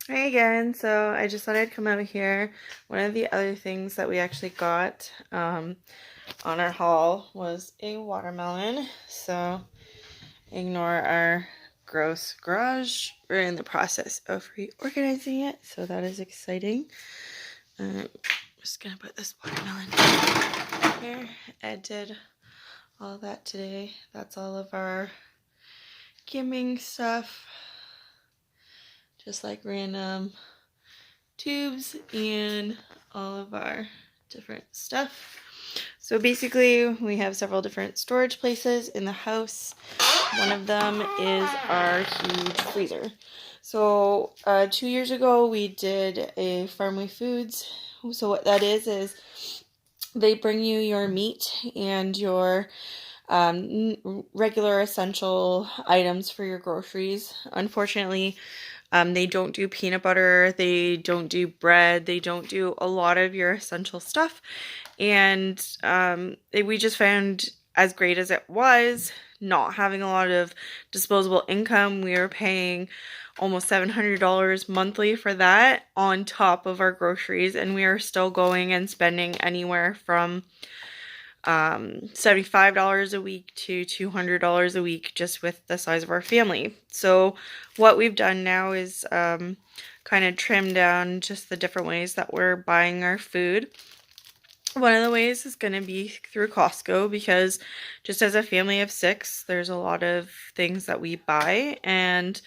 Hi again. So I just thought I'd come out here. One of the other things that we actually got on our haul was a watermelon. So ignore our gross garage. We're in the process of reorganizing it, so that is exciting. I'm just gonna put this watermelon here. Ed did all of that today. That's all of our skimming stuff. Just like random tubes and all of our different stuff. So basically we have several different storage places in the house. One of them is our huge freezer. So 2 years ago we did a Farmway Foods. So what that is they bring you your meat and your regular essential items for your groceries. Unfortunately, they don't do peanut butter, they don't do bread, they don't do a lot of your essential stuff. And we just found, as great as it was, not having a lot of disposable income, we were paying almost $700 monthly for that on top of our groceries, and we are still going and spending anywhere from $75 a week to $200 a week just with the size of our family. So what we've done now is kind of trim down just the different ways that we're buying our food. One of the ways is going to be through Costco, because just as a family of 6, there's a lot of things that we buy, and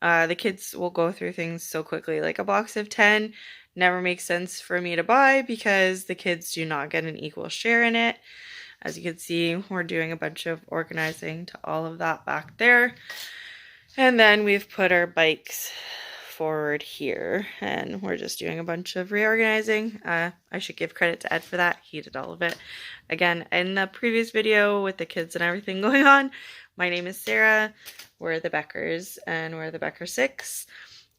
the kids will go through things so quickly. Like a box of 10 never makes sense for me to buy because the kids do not get an equal share in it. As you can see, we're doing a bunch of organizing to all of that back there. And then we've put our bikes forward here, and we're just doing a bunch of reorganizing. I should give credit to Ed for that. He did all of it. Again, in the previous video with the kids and everything going on, my name is Sarah. We're the Beckers, and we're the Becker 6.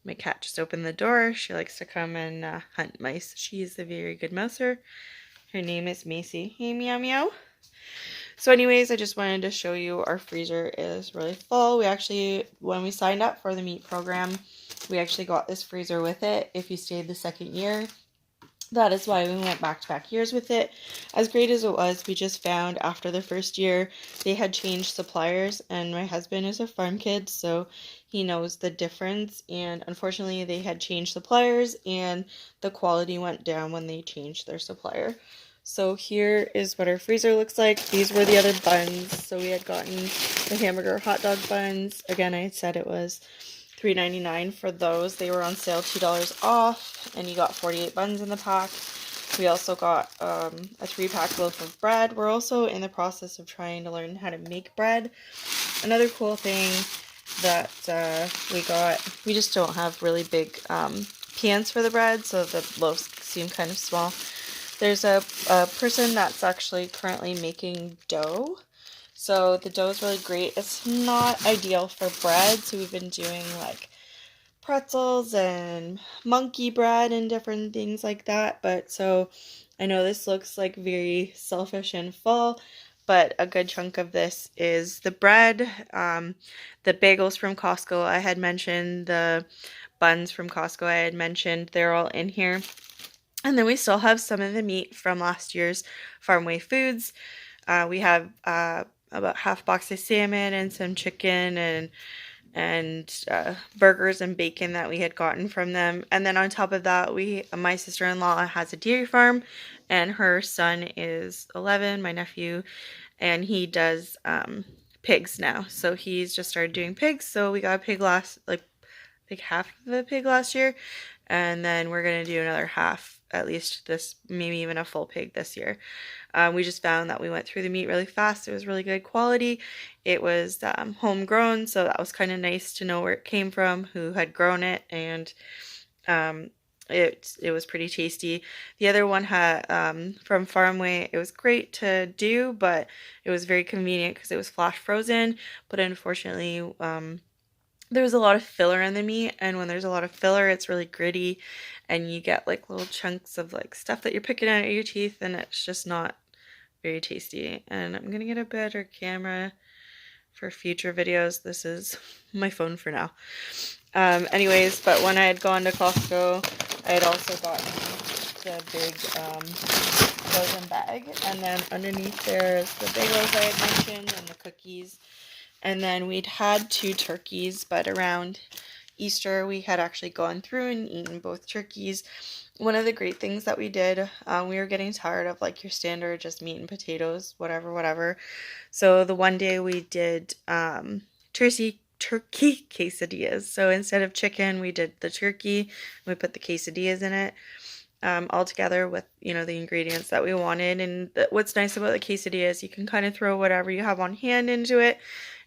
My cat just opened the door. She likes to come and hunt mice. She's a very good mouser. Her name is Macy. Hey, meow meow. So anyways, I just wanted to show you our freezer is really full. We actually, when we signed up for the meat program, we actually got this freezer with it if you stayed the second year. That is why we went back-to-back years with it. As great as it was, we just found after the first year they had changed suppliers, and my husband is a farm kid, so he knows the difference, and unfortunately they had changed suppliers and the quality went down when they changed their supplier. So here is what our freezer looks like. These were the other buns. So we had gotten the hamburger hot dog buns. Again, I said it was $3.99 for those. They were on sale, $2 off, and you got 48 buns in the pack. We also got a 3-pack loaf of bread. We're also in the process of trying to learn how to make bread. Another cool thing that we got, we just don't have really big pans for the bread, so the loaves seem kind of small. There's a person that's actually currently making dough. So the dough is really great. It's not ideal for bread, so we've been doing like pretzels and monkey bread and different things like that. But so I know this looks like very selfish and full, but a good chunk of this is the bread, the bagels from Costco I had mentioned, the buns from Costco I had mentioned, they're all in here. And then we still have some of the meat from last year's Farmway Foods. We have about half box of salmon and some chicken and burgers and bacon that we had gotten from them. And then on top of that, my sister-in-law has a dairy farm, and her son is 11, my nephew, and he does pigs now. So he's just started doing pigs. So we got a pig half of a pig last year, and then we're gonna do another half, at least this, maybe even a full pig this year. We just found that we went through the meat really fast. It was really good quality. It was homegrown, so that was kind of nice to know where it came from, who had grown it, and it was pretty tasty. The other one had from Farmway. It was great to do, but it was very convenient because it was flash frozen. But unfortunately, there was a lot of filler in the meat, and when there's a lot of filler, it's really gritty, and you get like little chunks of like stuff that you're picking out of your teeth, and it's just not very tasty. And I'm gonna get a better camera for future videos. This is my phone for now. Anyways, but when I had gone to Costco, I had also gotten the big frozen bag, and then underneath there's the bagels I had mentioned and the cookies. And then we'd had 2 turkeys, but around Easter we had actually gone through and eaten both turkeys. One of the great things that we did, we were getting tired of like your standard just meat and potatoes, whatever. So the one day we did turkey quesadillas. So instead of chicken, we did the turkey. We put the quesadillas in it. All together with, the ingredients that we wanted. And what's nice about the quesadilla is you can kind of throw whatever you have on hand into it,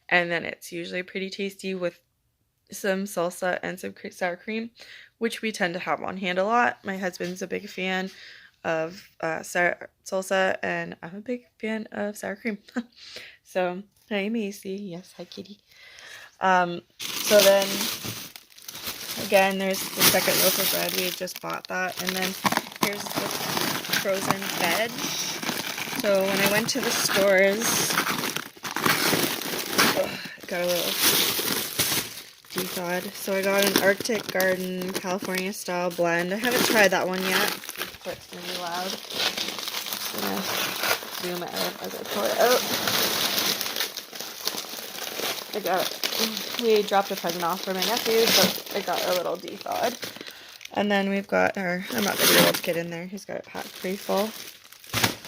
and then it's usually pretty tasty with some salsa and some sour cream, which we tend to have on hand a lot. My husband's a big fan of salsa, and I'm a big fan of sour cream. So, hi Macy. Yes, hi kitty. So then again, there's the second loaf of bread. We had just bought that. And then here's the frozen veg. So when I went to the stores, I got a little de-thawed. So I got an Arctic Garden California style blend. I haven't tried that one yet, but it's going to be loud. I'm going to zoom it out as I pour it out. I got it. We dropped a present off for my nephew, but it got a little de-thawed. And then we've got I'm not going to be able to get in there. He's got it packed pretty full.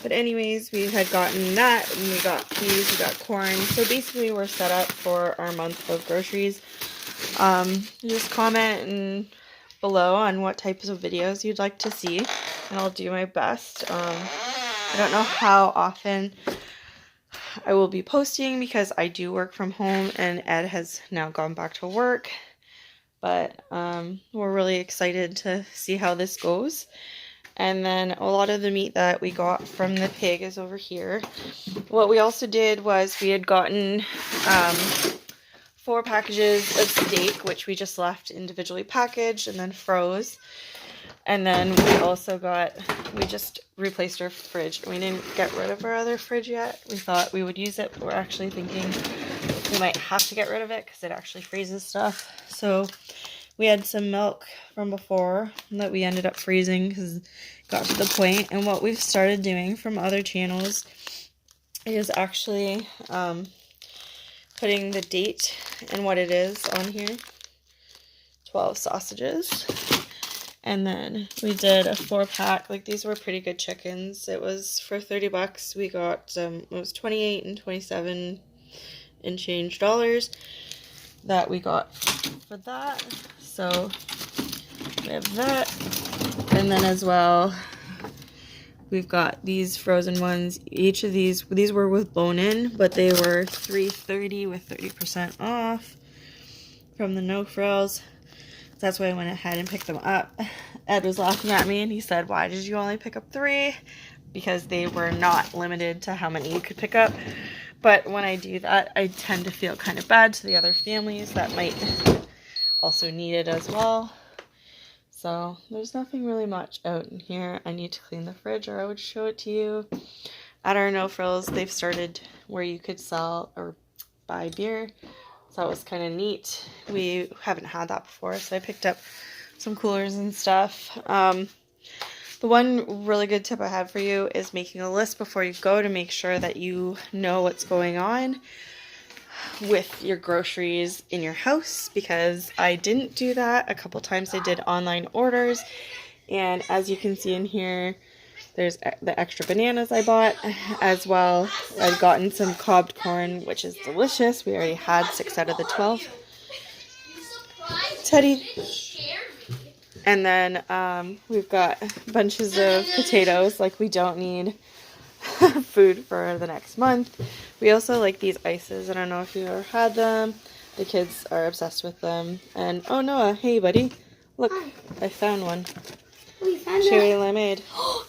But anyways, we had gotten that, and we got peas, we got corn. So basically we're set up for our month of groceries. Just comment below on what types of videos you'd like to see, and I'll do my best. I don't know how often I will be posting because I do work from home and Ed has now gone back to work, but we're really excited to see how this goes. And then a lot of the meat that we got from the pig is over here. What we also did was we had gotten 4 packages of steak, which we just left individually packaged and then froze. And then we just replaced our fridge. We didn't get rid of our other fridge yet. We thought we would use it, but we're actually thinking we might have to get rid of it because it actually freezes stuff. So we had some milk from before that we ended up freezing because it got to the point. And what we've started doing from other channels is actually putting the date and what it is on here. 12 sausages. And then we did a 4-pack. Like, these were pretty good chickens. It was for $30. We got it was 28 and 27 and change dollars that we got for that. So we have that. And then as well, we've got these frozen ones. Each of these were with bone-in, but they were $3.30 with 30% off from the No Frills. That's why I went ahead and picked them up. Ed was laughing at me and he said, "Why did you only pick up 3?" Because they were not limited to how many you could pick up. But when I do that, I tend to feel kind of bad to the other families that might also need it as well. So there's nothing really much out in here. I need to clean the fridge or I would show it to you. At our No Frills, they've started where you could sell or buy beer. So that was kind of neat. We haven't had that before, so I picked up some coolers and stuff. The one really good tip I had for you is making a list before you go to make sure that you know what's going on with your groceries in your house, because I didn't do that. A couple times I did online orders, and as you can see in here, there's the extra bananas I bought as well. I've gotten some cobbed corn, which is delicious. We already had 6 out of the 12. Teddy. And then we've got bunches of potatoes. Like, we don't need food for the next month. We also like these ices. I don't know if you've ever had them. The kids are obsessed with them. And, oh, Noah, hey, buddy. Look, I found one. We found cherry limeade.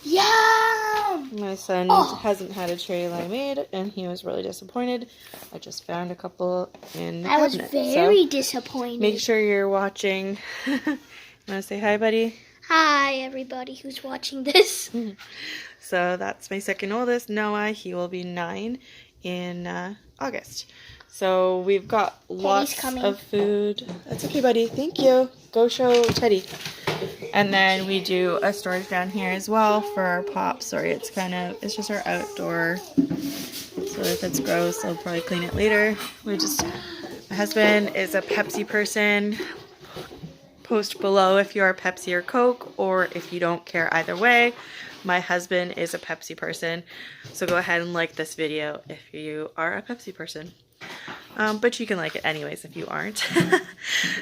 Yum! My son hasn't had a cherry limeade, and he was really disappointed. I just found a couple in the cabinet. I was very disappointed. Make sure you're watching. You want to say hi, buddy? Hi, everybody who's watching this. So that's my second oldest, Noah. He will be 9 in August. So we've got lots coming. of food. That's okay, buddy. Thank you. Go show Teddy. And then we do a storage down here as well for our pops. Sorry, it's just our outdoor. So if it's gross, I'll probably clean it later. My husband is a Pepsi person. Post below if you are Pepsi or Coke, or if you don't care either way. My husband is a Pepsi person. So go ahead and like this video if you are a Pepsi person. But you can like it anyways if you aren't.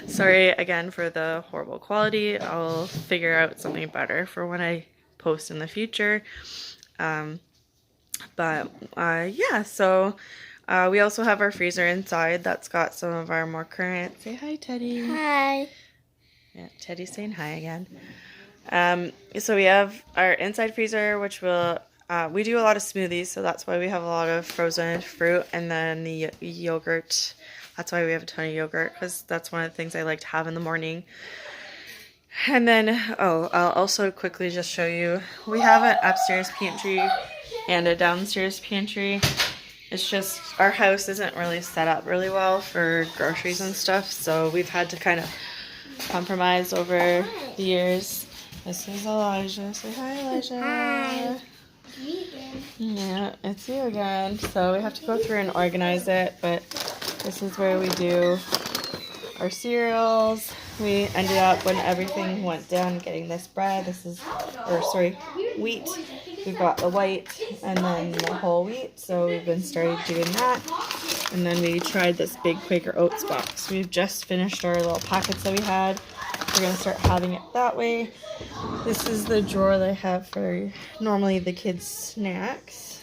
Sorry again for the horrible quality. I'll figure out something better for when I post in the future. Yeah, so we also have our freezer inside that's got some of our more current. Say hi, Teddy. Hi. Yeah, Teddy's saying hi again. So we have our inside freezer, which we do a lot of smoothies, so that's why we have a lot of frozen fruit, and then the yogurt. That's why we have a ton of yogurt, because that's one of the things I like to have in the morning. And then, I'll also quickly just show you, we have an upstairs pantry and a downstairs pantry. It's just, our house isn't really set up really well for groceries and stuff, so we've had to kind of compromise over the years. This is Elijah. Say hi, Elijah. Hi. Yeah, it's you again. So we have to go through and organize it, but this is where we do our cereals. We ended up, when everything went down, getting this bread. Wheat. We've got the white and then the whole wheat, so we've been started doing that. And then we tried this big Quaker Oats box. We've just finished our little packets that we had. We're going to start having it that way. This is the drawer that I have for normally the kids' snacks.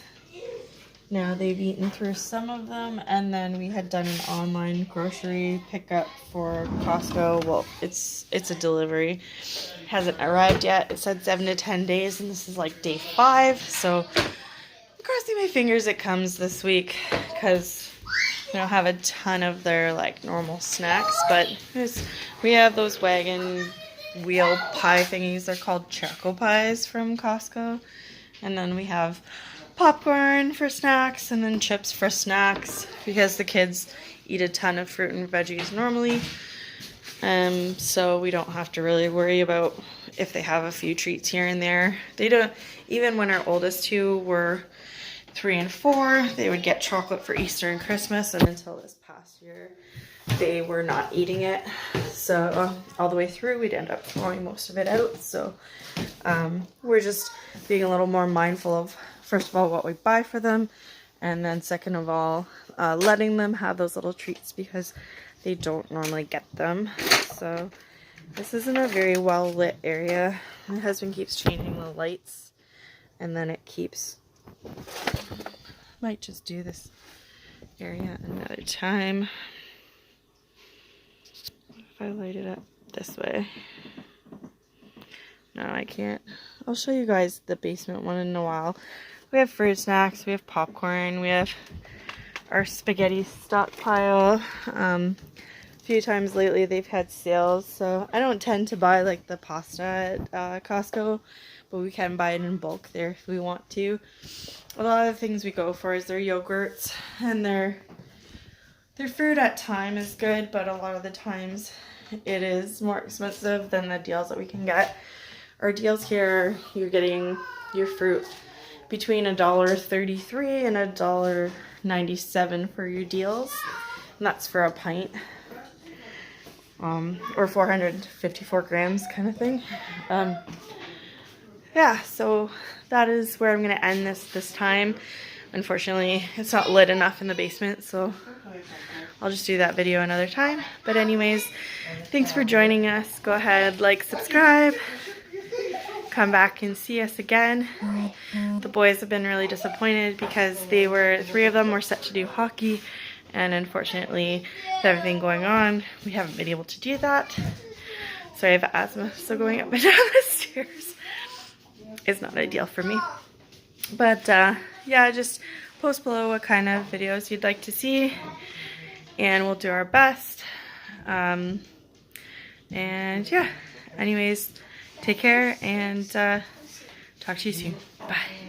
Now they've eaten through some of them, and then we had done an online grocery pickup for Costco. Well, it's a delivery. It hasn't arrived yet. It said 7 to 10 days, and this is like day 5. So I'm crossing my fingers it comes this week, because we don't have a ton of their like normal snacks, but we have those wagon wheel pie thingies. They're called Choco Pies from Costco. And then we have popcorn for snacks, and then chips for snacks, because the kids eat a ton of fruit and veggies normally. So we don't have to really worry about if they have a few treats here and there. They don't, even when our oldest two were 3 and 4, they would get chocolate for Easter and Christmas, and until this past year they were not eating it. So all the way through we'd end up throwing most of it out. So we're just being a little more mindful of, first of all, what we buy for them, and then second of all, letting them have those little treats, because they don't normally get them. So this isn't a very well lit area. My husband keeps changing the lights, and then it keeps, might just do this area another time. If I light it up this way. No, I can't. I'll show you guys the basement one in a while. We have fruit snacks, we have popcorn, we have our spaghetti stockpile. A few times lately they've had sales, so I don't tend to buy like the pasta at Costco, but we can buy it in bulk there if we want to. A lot of the things we go for is their yogurts, and their fruit at time is good, but a lot of the times it is more expensive than the deals that we can get. Our deals here, you're getting your fruit between $1.33 and $1.97 for your deals, and that's for a pint, or 454 grams kind of thing. Yeah, so that is where I'm going to end this time. Unfortunately, it's not lit enough in the basement, so I'll just do that video another time. But anyways, thanks for joining us. Go ahead, like, subscribe, come back and see us again. The boys have been really disappointed because 3 of them were set to do hockey, and unfortunately, with everything going on, we haven't been able to do that. Sorry, I have asthma, so going up and down the stairs is not ideal for me. But yeah, just post below what kind of videos you'd like to see, and we'll do our best. And yeah, anyways, take care, and talk to you soon. Bye.